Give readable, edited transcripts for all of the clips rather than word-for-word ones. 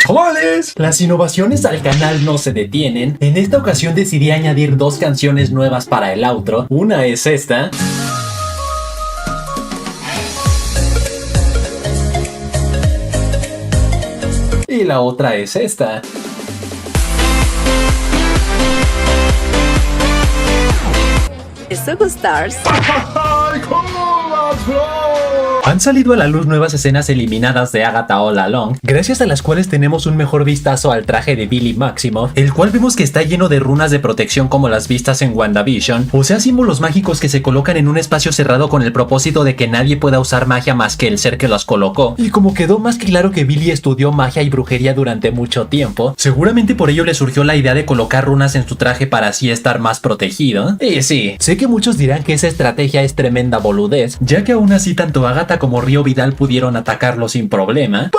¡Chavales! Las innovaciones al canal no se detienen. En esta ocasión decidí añadir dos canciones nuevas para el outro. Una es esta. Y la otra es esta. Sugo Stars. Han salido a la luz nuevas escenas eliminadas de Agatha All Along, gracias a las cuales tenemos un mejor vistazo al traje de Billy Maximoff, el cual vemos que está lleno de runas de protección como las vistas en WandaVision, o sea, símbolos mágicos que se colocan en un espacio cerrado con el propósito de que nadie pueda usar magia más que el ser que las colocó. Y como quedó más que claro que Billy estudió magia y brujería durante mucho tiempo, seguramente por ello le surgió la idea de colocar runas en su traje para así estar más protegido. Y sí, sé que muchos dirán que esa estrategia es tremenda boludez, ya que aún así tanto Agatha como Río Vidal pudieron atacarlo sin problema.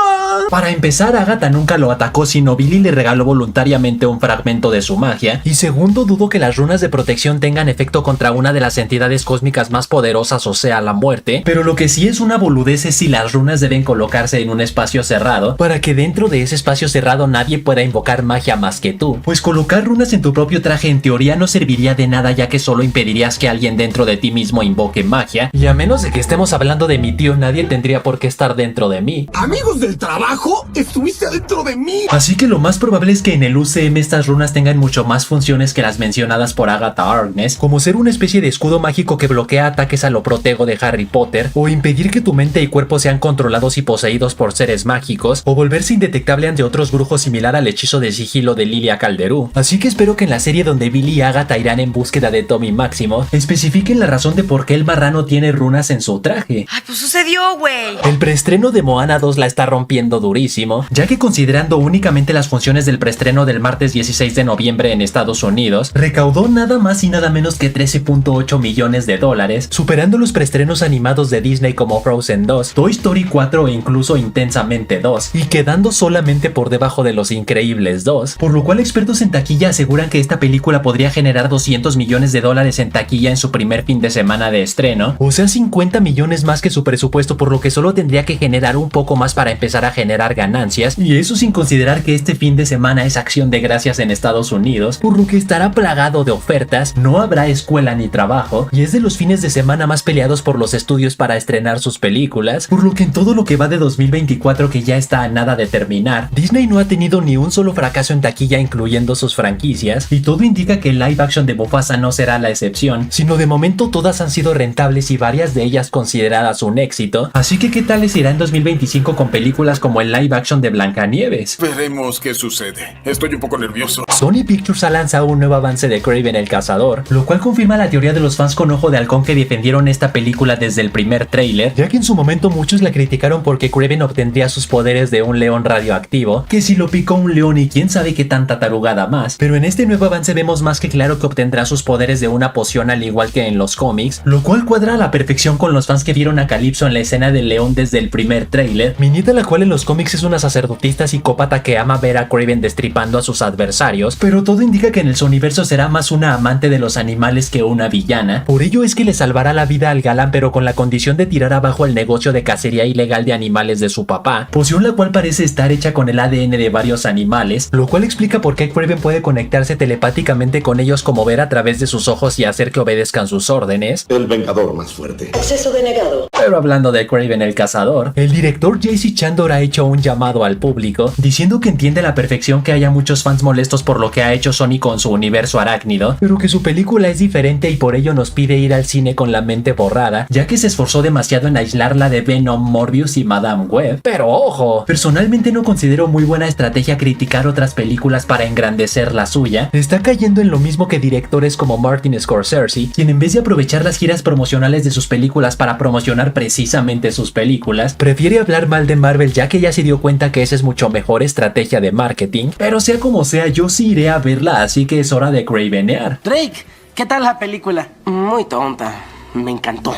Para empezar, Agatha nunca lo atacó, sino Billy le regaló voluntariamente un fragmento de su magia. Y segundo, dudo que las runas de protección tengan efecto contra una de las entidades cósmicas más poderosas, o sea, la muerte. Pero lo que sí es una boludez es si las runas deben colocarse en un espacio cerrado, para que dentro de ese espacio cerrado nadie pueda invocar magia más que tú. Pues colocar runas en tu propio traje en teoría no serviría de nada, ya que solo impedirías que alguien dentro de ti mismo invoque magia. Y a menos de que estemos hablando de mi tío, nadie tendría por qué estar dentro de mí. Amigos del trabajo, estuviste adentro de mí. Así que lo más probable es que en el UCM estas runas tengan mucho más funciones que las mencionadas por Agatha Harkness, como ser una especie de escudo mágico que bloquea ataques a lo protego de Harry Potter, o impedir que tu mente y cuerpo sean controlados y poseídos por seres mágicos, o volverse indetectable ante otros brujos similar al hechizo de sigilo de Lilia Calderú. Así que espero que en la serie donde Billy y Agatha irán en búsqueda de Tommy Maximoff, especifiquen la razón de por qué el marrano tiene runas en su traje. Ay, pues sucedió, güey. El preestreno de Moana 2 la está rompiendo durísimo, ya que considerando únicamente las funciones del preestreno del martes 16 de noviembre en Estados Unidos, recaudó nada más y nada menos que 13.8 millones de dólares, superando los preestrenos animados de Disney como Frozen 2, Toy Story 4 e incluso Intensamente 2, y quedando solamente por debajo de Los Increíbles 2, por lo cual expertos en taquilla aseguran que esta película podría generar 200 millones de dólares en taquilla en su primer fin de semana de estreno, o sea 50 millones más que su presupuesto, por lo que solo tendría que generar un poco más para empezar a generar ganancias, y eso sin considerar que este fin de semana es Acción de Gracias en Estados Unidos, por lo que estará plagado de ofertas, no habrá escuela ni trabajo, y es de los fines de semana más peleados por los estudios para estrenar sus películas, por lo que en todo lo que va de 2024, que ya está a nada de terminar, Disney no ha tenido ni un solo fracaso en taquilla incluyendo sus franquicias, y todo indica que el live action de Mufasa no será la excepción, sino de momento todas han sido rentables y varias de ellas consideradas un éxito. Así que ¿qué tal les irá en 2025 con películas como el live action de Blancanieves? Veremos qué sucede. Estoy un poco nervioso. Sony Pictures ha lanzado un nuevo avance de Kraven el Cazador, lo cual confirma la teoría de los fans con ojo de halcón que defendieron esta película desde el primer tráiler, ya que en su momento muchos la criticaron porque Kraven obtendría sus poderes de un león radioactivo, que si lo picó un león y quién sabe qué tanta tarugada más, pero en este nuevo avance vemos más que claro que obtendrá sus poderes de una poción al igual que en los cómics, lo cual cuadra a la perfección con los fans que vieron a Calypso en la escena del león desde el primer tráiler, minita la cual en los cómics es una sacerdotista psicópata que ama ver a Kraven destripando a sus adversarios, pero todo indica que en el Sonyverso será más una amante de los animales que una villana. Por ello es que le salvará la vida al galán, pero con la condición de tirar abajo el negocio de cacería ilegal de animales de su papá, poción la cual parece estar hecha con el ADN de varios animales, lo cual explica por qué Kraven puede conectarse telepáticamente con ellos, como ver a través de sus ojos y hacer que obedezcan sus órdenes. El vengador más fuerte. Acceso denegado. Pero hablando de Kraven el Cazador, el director JC Chandor ha hecho un llamado al público, diciendo que entiende a la perfección que haya muchos fans molestos por lo que ha hecho Sony con su universo arácnido, pero que su película es diferente y por ello nos pide ir al cine con la mente borrada, ya que se esforzó demasiado en aislarla de Venom, Morbius y Madame Web. Pero ojo, personalmente no considero muy buena estrategia criticar otras películas para engrandecer la suya. Está cayendo en lo mismo que directores como Martin Scorsese, quien en vez de aprovechar las giras promocionales de sus películas para promocionar precisamente sus películas, prefiere hablar mal de Marvel, ya que ya se dio cuenta que esa es mucho mejor estrategia de marketing. Pero sea como sea, yo sí iré a verla, así que es hora de cravenear. Drake, ¿qué tal la película? Muy tonta. Me encantó.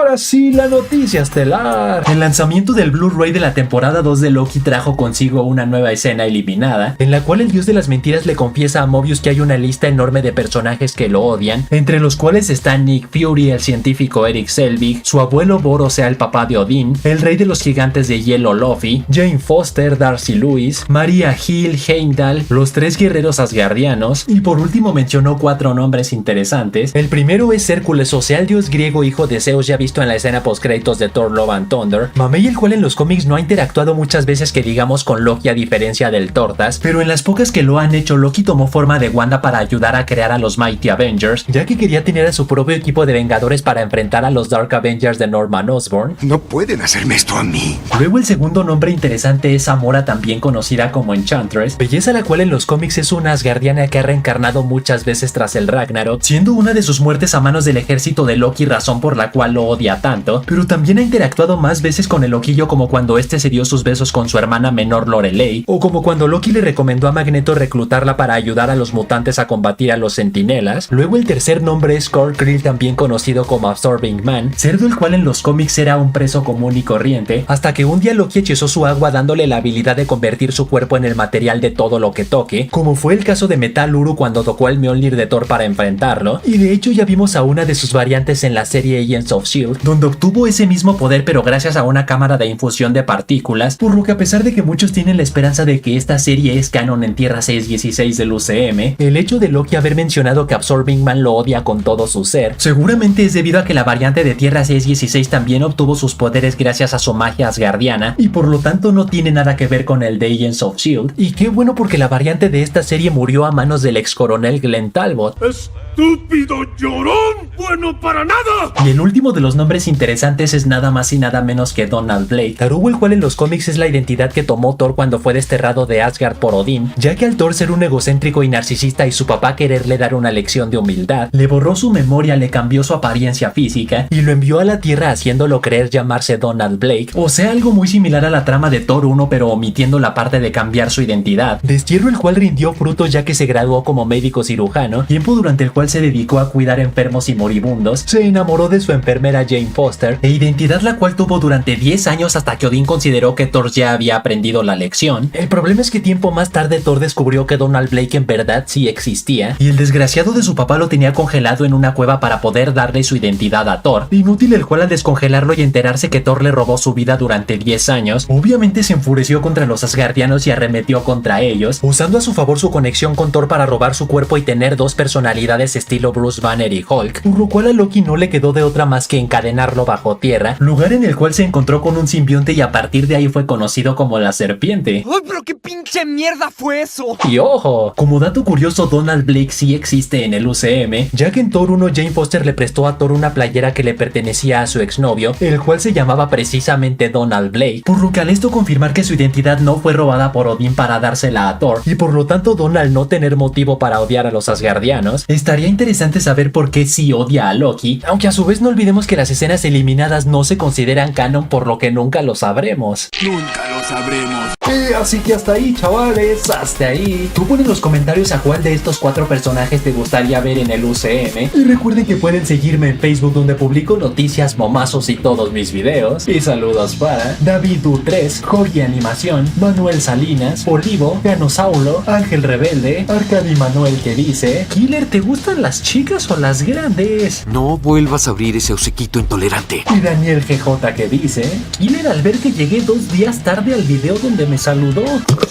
ahora sí, la noticia estelar. El lanzamiento del Blu-ray de la temporada 2 de Loki trajo consigo una nueva escena eliminada, en la cual el dios de las mentiras le confiesa a Mobius que hay una lista enorme de personajes que lo odian, entre los cuales están Nick Fury, el científico Erik Selvig, su abuelo Bor, o sea el papá de Odín, el rey de los gigantes de hielo Luffy, Jane Foster, Darcy Lewis, Maria Hill, Heimdall, los 3 guerreros asgardianos, y por último mencionó 4 nombres interesantes. El primero es Hércules, o sea el dios griego hijo de Zeus ya visto en la escena postcréditos de Thor Love and Thunder, mamey el cual en los cómics no ha interactuado muchas veces que digamos con Loki a diferencia del Tortas, pero en las pocas que lo han hecho Loki tomó forma de Wanda para ayudar a crear a los Mighty Avengers, ya que quería tener a su propio equipo de Vengadores para enfrentar a los Dark Avengers de Norman Osborn. No pueden hacerme esto a mí. Luego el segundo nombre interesante es Amora, también conocida como Enchantress, belleza la cual en los cómics es una asgardiana que ha reencarnado muchas veces tras el Ragnarok, siendo una de sus muertes a manos del ejército de Loki razón por la cual lo odia tanto, pero también ha interactuado más veces con el Loquillo, como cuando este se dio sus besos con su hermana menor Lorelei, o como cuando Loki le recomendó a Magneto reclutarla para ayudar a los mutantes a combatir a los Centinelas. Luego el tercer nombre es Skrull, también conocido como Absorbing Man, cerdo el cual en los cómics era un preso común y corriente, hasta que un día Loki hechizó su agua dándole la habilidad de convertir su cuerpo en el material de todo lo que toque, como fue el caso de Metal Uru cuando tocó el Mjolnir de Thor para enfrentarlo, y de hecho ya vimos a una de sus variantes en la serie Agents of S.H.I.E.L.D., donde obtuvo ese mismo poder pero gracias a una cámara de infusión de partículas, por lo que a pesar de que muchos tienen la esperanza de que esta serie es canon en Tierra 616 del UCM, el hecho de Loki haber mencionado que Absorbing Man lo odia con todo su ser, seguramente es debido a que la variante de Tierra 616 también obtuvo sus poderes gracias a su magia asgardiana, y por lo tanto no tiene nada que ver con el de Agents of S.H.I.E.L.D., y qué bueno porque la variante de esta serie murió a manos del ex coronel Glenn Talbot. ¡Estúpido llorón! ¡Bueno para nada! Y el último de los nombres interesantes es nada más y nada menos que Donald Blake, tarugo el cual en los cómics es la identidad que tomó Thor cuando fue desterrado de Asgard por Odín, ya que al Thor ser un egocéntrico y narcisista y su papá quererle dar una lección de humildad, le borró su memoria, le cambió su apariencia física y lo envió a la Tierra haciéndolo creer llamarse Donald Blake, o sea algo muy similar a la trama de Thor 1 pero omitiendo la parte de cambiar su identidad, destierro el cual rindió frutos ya que se graduó como médico cirujano, tiempo durante el cual se dedicó a cuidar enfermos y moribundos, se enamoró de su enfermera Jane Foster, e identidad la cual tuvo durante 10 años hasta que Odín consideró que Thor ya había aprendido la lección. El problema es que tiempo más tarde Thor descubrió que Donald Blake en verdad sí existía, y el desgraciado de su papá lo tenía congelado en una cueva para poder darle su identidad a Thor, inútil el cual al descongelarlo y enterarse que Thor le robó su vida durante 10 años, obviamente se enfureció contra los asgardianos y arremetió contra ellos, usando a su favor su conexión con Thor para robar su cuerpo y tener 2 personalidades estilo Bruce Banner y Hulk, por lo cual a Loki no le quedó de otra más que encadenarlo bajo tierra, lugar en el cual se encontró con un simbionte y a partir de ahí fue conocido como la serpiente. ¡Ay, pero qué pinche mierda fue eso! Y ojo, como dato curioso, Donald Blake sí existe en el UCM, ya que en Thor 1 Jane Foster le prestó a Thor una playera que le pertenecía a su exnovio, el cual se llamaba precisamente Donald Blake, por lo que al esto confirmar que su identidad no fue robada por Odín para dársela a Thor, y por lo tanto Donald no tener motivo para odiar a los asgardianos, estaría interesante saber por qué sí odia a Loki, aunque a su vez no olvidemos que las escenas eliminadas no se consideran canon, por lo que nunca lo sabremos. Nunca lo sabremos. Así que hasta ahí, chavales, hasta ahí. Tú pon en los comentarios a cuál de estos 4 personajes te gustaría ver en el UCM, y recuerden que pueden seguirme en Facebook donde publico noticias, momazos y todos mis videos. Y saludos para David Du3, Jorge Animación, Manuel Salinas, Olivo, Ganosaulo, Ángel Rebelde, Arcadi Manuel que dice: Killer, ¿te gustan las chicas o las grandes? No vuelvas a abrir ese hociquito intolerante. Y Daniel GJ que dice: Killer, al ver que llegué 2 días tarde al video donde me saludó.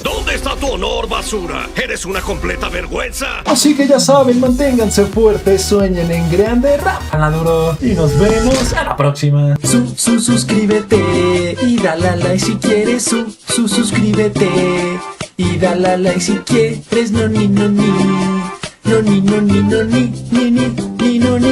¿Dónde está tu honor, basura? Eres una completa vergüenza. Así que ya saben, manténganse fuertes, sueñen en grande, rápala duro. Y nos vemos a la próxima. Suscríbete y dale a like si quieres. Suscríbete y dale a like si quieres. No ni. No ni.